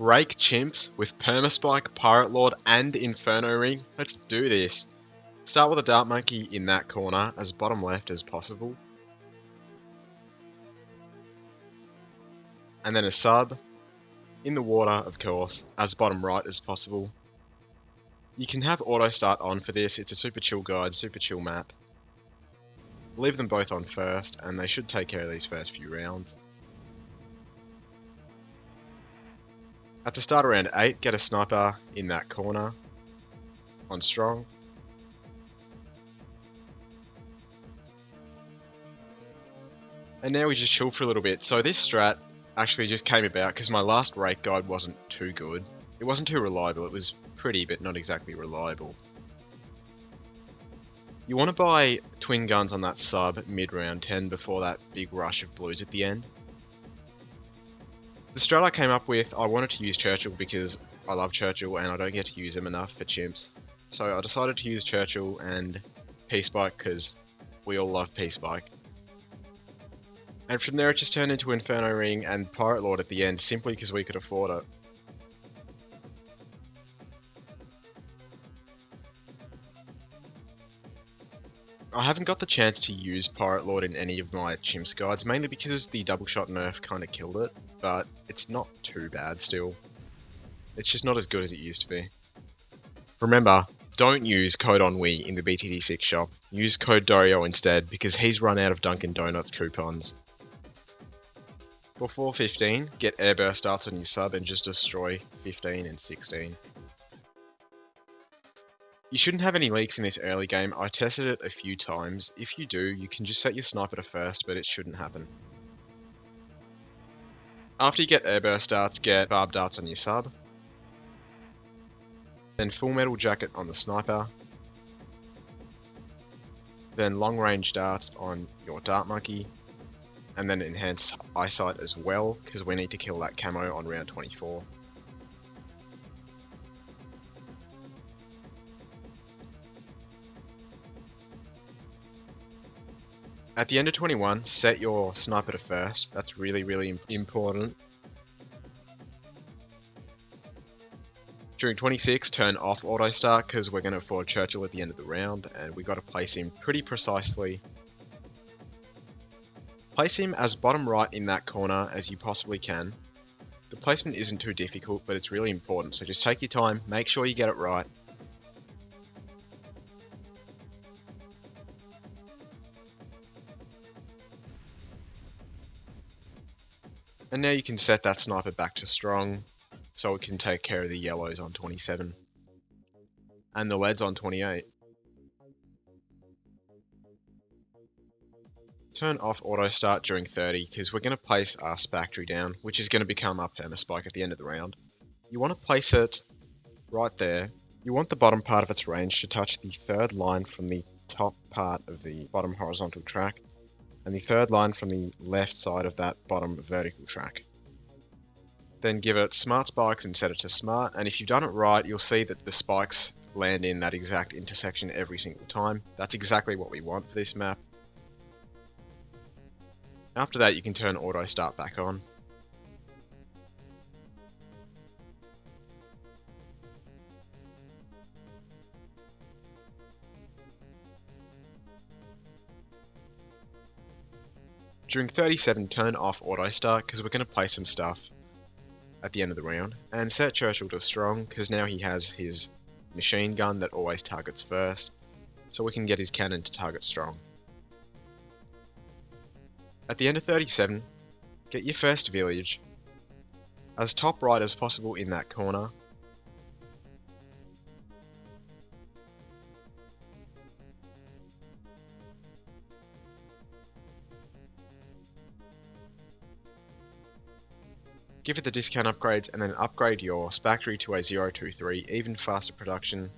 Rake chimps with Perma-Spike, Pirate Lord and Inferno ring. Let's do this. Start with a Dart Monkey in that corner as bottom left as possible. And then a sub in the water, of course, as bottom right as possible. You can have auto start on for this. It's a super chill guide, super chill map. Leave them both on first and they should take care of these first few rounds. At the start of round 8, get a sniper in that corner on strong. And now we just chill for a little bit. So this strat actually just came about because my last Rake guide wasn't too good. It wasn't too reliable, it was pretty but not exactly reliable. You want to buy twin guns on that sub mid round 10 before that big rush of blues at the end. The strat I came up with, I wanted to use Churchill because I love Churchill and I don't get to use them enough for chimps. So I decided to use Churchill and P-Spike because we all love P-Spike. And from there it just turned into Inferno Ring and Pirate Lord at the end simply because we could afford it. I haven't got the chance to use Pirate Lord in any of my chimps guides, mainly because the double shot nerf kind of killed it, but it's not too bad still. It's just not as good as it used to be. Remember, don't use code ONWE in the BTD6 shop. Use code Dario instead, because he's run out of Dunkin' Donuts coupons. For 415, get airburst darts on your sub and just destroy 15 and 16. You shouldn't have any leaks in this early game. I tested it a few times. If you do, you can just set your sniper to first, but it shouldn't happen. After you get airburst darts, get barb darts on your sub. Then full metal jacket on the sniper. Then long range darts on your dart monkey. And then enhanced eyesight as well, because we need to kill that camo on round 24. At the end of 21, set your sniper to first. That's really important. During 26, turn off auto start because we're going to afford Churchill at the end of the round and we got to place him pretty precisely. Place him as bottom right in that corner as you possibly can. The placement isn't too difficult, but it's really important, so just take your time, make sure you get it right. And now you can set that sniper back to strong, so it can take care of the yellows on 27. And the leads on 28. Turn off auto start during 30, because we're going to place our Spectre down, which is going to become our Perma-Spike at the end of the round. You want to place it right there. You want the bottom part of its range to touch the third line from the top part of the bottom horizontal track, and the third line from the left side of that bottom vertical track. Then give it smart spikes and set it to smart, and if you've done it right, you'll see that the spikes land in that exact intersection every single time. That's exactly what we want for this map. After that, you can turn auto start back on. During 37, turn off auto start because we're going to play some stuff at the end of the round, and set Churchill to strong because now he has his machine gun that always targets first, so we can get his cannon to target strong. At the end of 37, get your first village as top right as possible in that corner. Give it the discount upgrades and then upgrade your Spectre to a 023, even faster production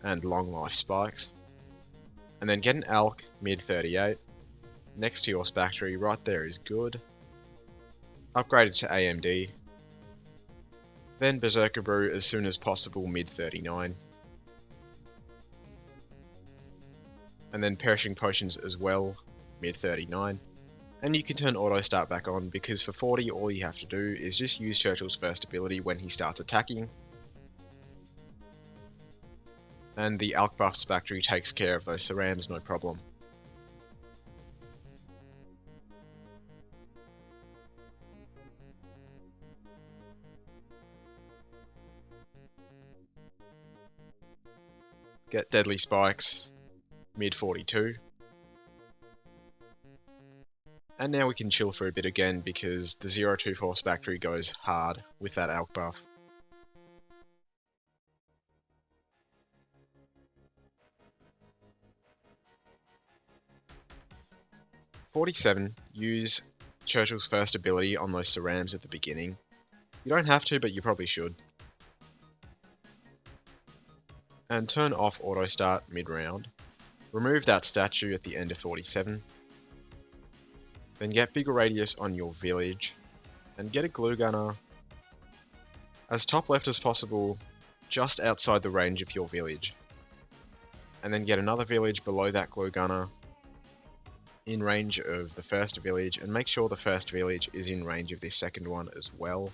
and long life spikes. And then get an Elk mid 38 next to your Spectre, right there is good. Upgrade it to AMD. Then Berserker Brew as soon as possible mid 39. And then Perishing Potions as well mid 39. And you can turn auto start back on, because for 40 all you have to do is just use Churchill's first ability when he starts attacking. And the Alk Buffs factory takes care of those Sarams no problem. Get Deadly Spikes, mid 42. And now we can chill for a bit again, because the 0-2 Force factory goes hard with that Alk buff. "47, use Churchill's first ability on those Sarams at the beginning. You don't have to, but you probably should. And turn off auto start mid-round. Remove that statue at the end of 47. Then get bigger radius on your village, and get a glue gunner as top left as possible, just outside the range of your village. And then get another village below that glue gunner, in range of the first village, and make sure the first village is in range of this second one as well.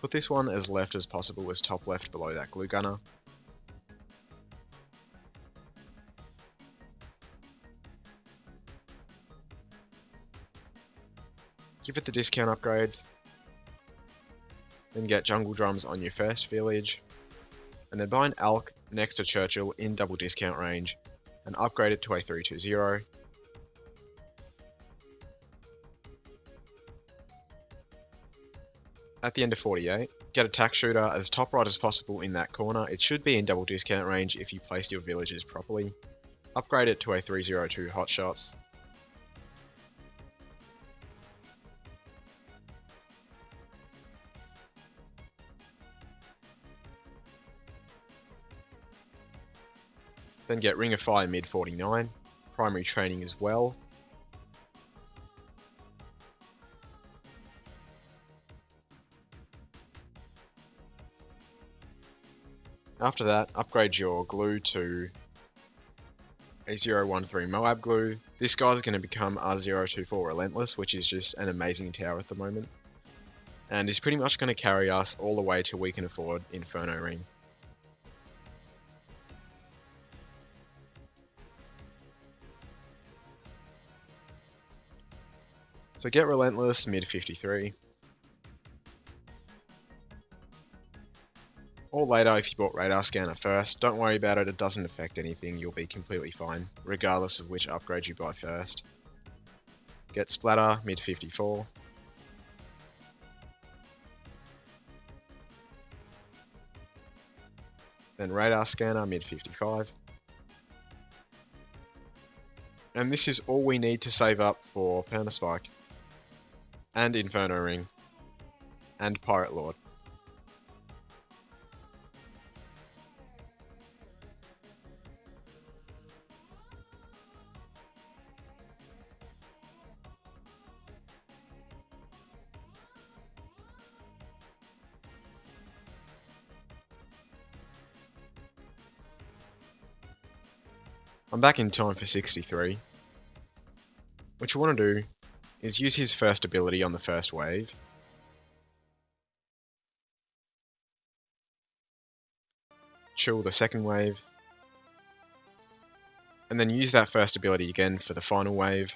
Put this one as left as possible, as top left below that glue gunner. Give it the discount upgrades. Then get jungle drums on your first village. And then buy an Alk next to Churchill in double discount range, and upgrade it to a 320. At the end of 48, get a tack shooter as top right as possible in that corner. It should be in double discount range if you placed your villages properly. Upgrade it to a 302 hotshots. Then get Ring of Fire mid 49, primary training as well. After that, upgrade your glue to a 013 Moab glue. This guy's going to become R024 Relentless, which is just an amazing tower at the moment. And is pretty much going to carry us all the way till we can afford Inferno Ring. So get Relentless mid 53. Or later if you bought Radar Scanner first. Don't worry about it, it doesn't affect anything, you'll be completely fine, regardless of which upgrade you buy first. Get Splatter mid 54. Then Radar Scanner mid 55. And this is all we need to save up for Perma-Spike, and Inferno Ring, and Pirate Lord. I'm back in time for 63. What you want to do is use his first ability on the first wave. Chill the second wave. And then use that first ability again for the final wave.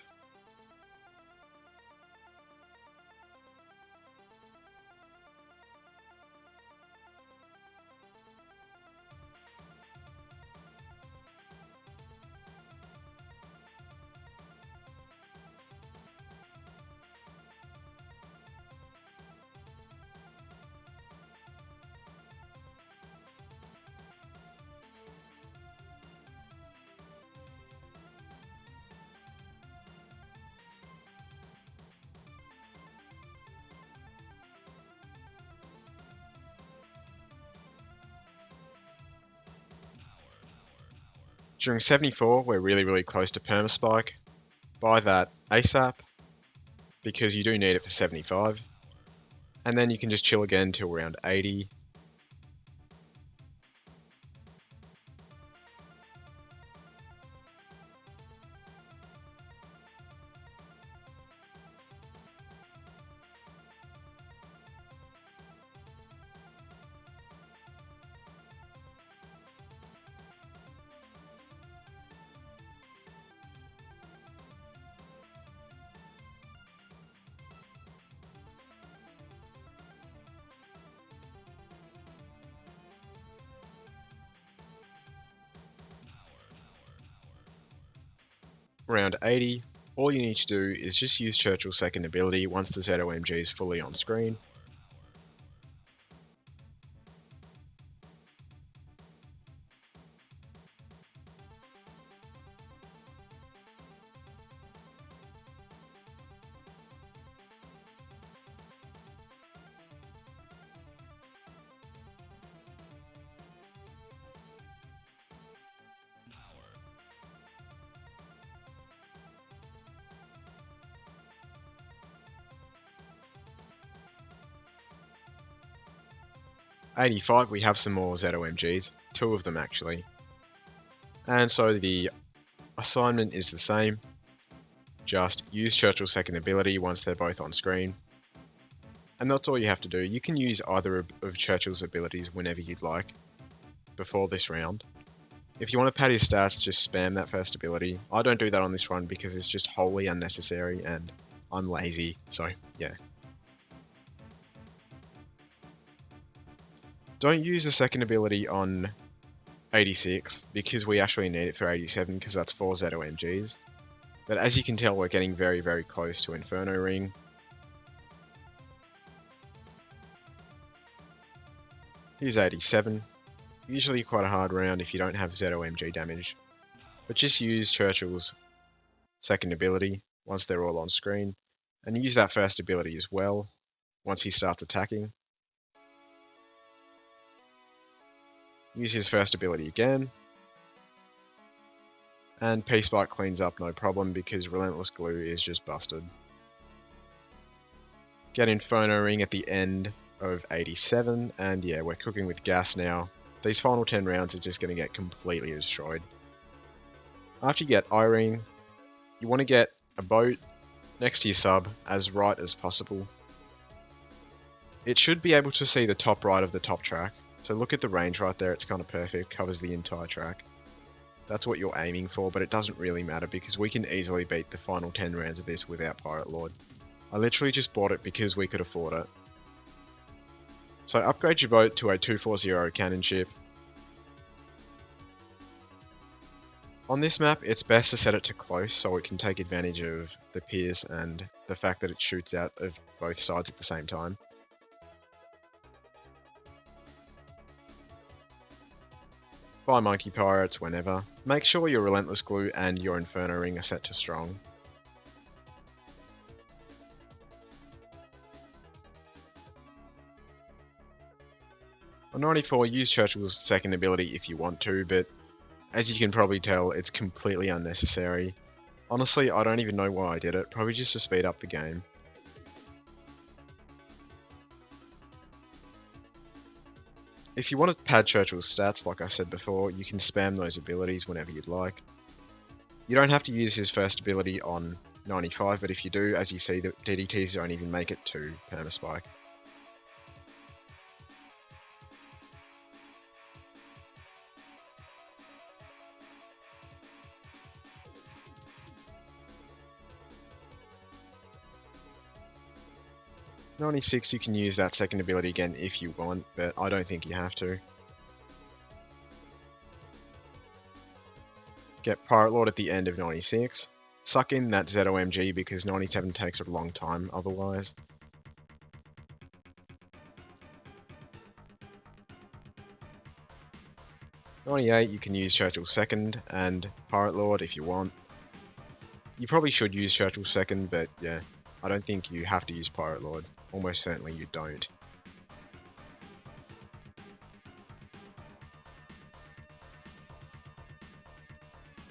During 74, we're really close to Perma-Spike. Buy that ASAP, because you do need it for 75. And then you can just chill again till around 80. around 80, all you need to do is just use Churchill's second ability once the ZOMG is fully on screen. '85, we have some more ZOMGs, 2 of them actually. And so the assignment is the same, just use Churchill's second ability once they're both on screen. And that's all you have to do. You can use either of Churchill's abilities whenever you'd like, before this round. If you want to pad his stats, just spam that first ability. I don't do that on this run because it's just wholly unnecessary and I'm lazy, so yeah. Don't use the second ability on 86 because we actually need it for 87 because that's 4 ZOMGs. But as you can tell, we're getting very, very close to Inferno Ring. Here's 87. Usually quite a hard round if you don't have ZOMG damage. But just use Churchill's second ability once they're all on screen. And use that first ability as well once he starts attacking. Use his first ability again. And Perma-Spike cleans up no problem because Relentless Glue is just busted. Get Inferno Ring at the end of 87, and yeah, we're cooking with gas now. These final 10 rounds are just going to get completely destroyed. After you get I-Ring, you want to get a boat next to your sub as right as possible. It should be able to see the top right of the top track. So look at the range right there, it's kind of perfect, covers the entire track. That's what you're aiming for, but it doesn't really matter because we can easily beat the final 10 rounds of this without Pirate Lord. I literally just bought it because we could afford it. So upgrade your boat to a 240 cannon ship. On this map, it's best to set it to close so it can take advantage of the piers and the fact that it shoots out of both sides at the same time. Buy Monkey Pirates whenever. Make sure your Relentless Glue and your Inferno Ring are set to strong. On 94, use Churchill's second ability if you want to, but as you can probably tell, it's completely unnecessary. Honestly, I don't even know why I did it, probably just to speed up the game. If you want to pad Churchill's stats, like I said before, you can spam those abilities whenever you'd like. You don't have to use his first ability on 95, but if you do, as you see, the DDTs don't even make it to Perma-Spike. '96, you can use that second ability again if you want, but I don't think you have to. Get Pirate Lord at the end of 96. Suck in that ZOMG because 97 takes a long time otherwise. '98, you can use Churchill's second and Pirate Lord if you want. You probably should use Churchill's second, but yeah, I don't think you have to use Pirate Lord. Almost certainly you don't.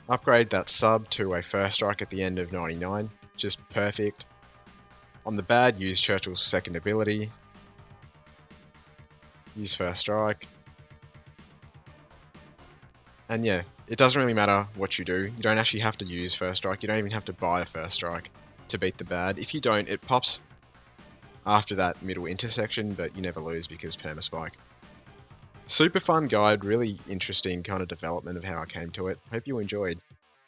Upgrade that sub to a first strike at the end of 99, just perfect. On the bad, use Churchill's second ability. Use first strike. And yeah, it doesn't really matter what you do. You don't actually have to use first strike. You don't even have to buy a first strike to beat the bad. If you don't, it pops after that middle intersection, but you never lose because Perma-Spike. Super fun guide, really interesting kind of development of how I came to it. Hope you enjoyed.